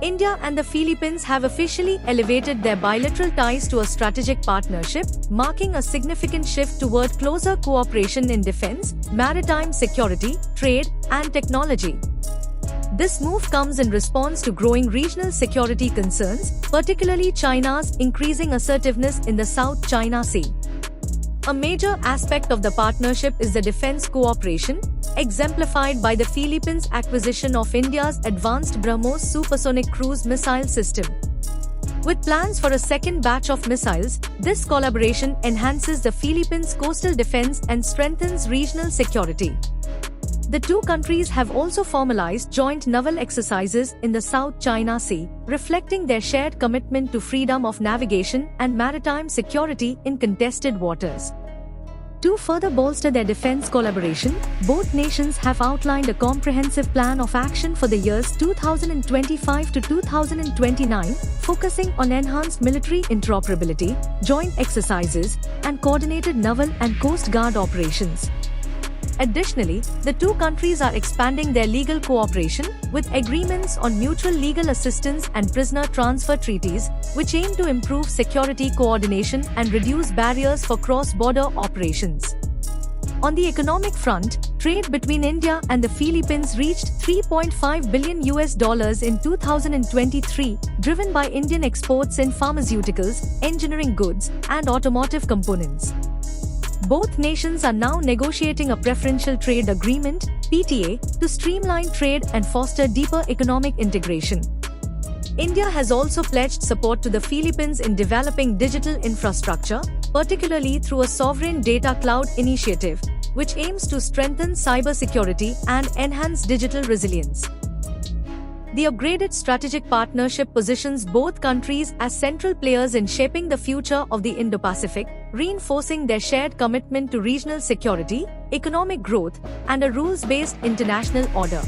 India and the Philippines have officially elevated their bilateral ties to a strategic partnership, marking a significant shift toward closer cooperation in defense, maritime security, trade, and technology. This move comes in response to growing regional security concerns, particularly China's increasing assertiveness in the South China Sea. A major aspect of the partnership is the defense cooperation, exemplified by the Philippines' acquisition of India's advanced BrahMos supersonic cruise missile system. With plans for a second batch of missiles, this collaboration enhances the Philippines' coastal defense and strengthens regional security. The two countries have also formalized joint naval exercises in the South China Sea, reflecting their shared commitment to freedom of navigation and maritime security in contested waters. To further bolster their defense collaboration, both nations have outlined a comprehensive plan of action for the years 2025 to 2029, focusing on enhanced military interoperability, joint exercises, and coordinated naval and coast guard operations. Additionally, the two countries are expanding their legal cooperation, with agreements on mutual legal assistance and prisoner transfer treaties, which aim to improve security coordination and reduce barriers for cross-border operations. On the economic front, trade between India and the Philippines reached $3.5 billion in 2023, driven by Indian exports in pharmaceuticals, engineering goods, and automotive components. Both nations are now negotiating a preferential trade agreement (PTA) to streamline trade and foster deeper economic integration. India has also pledged support to the Philippines in developing digital infrastructure, particularly through a sovereign data cloud initiative, which aims to strengthen cybersecurity and enhance digital resilience. The upgraded strategic partnership positions both countries as central players in shaping the future of the Indo-Pacific, reinforcing their shared commitment to regional security, economic growth, and a rules-based international order.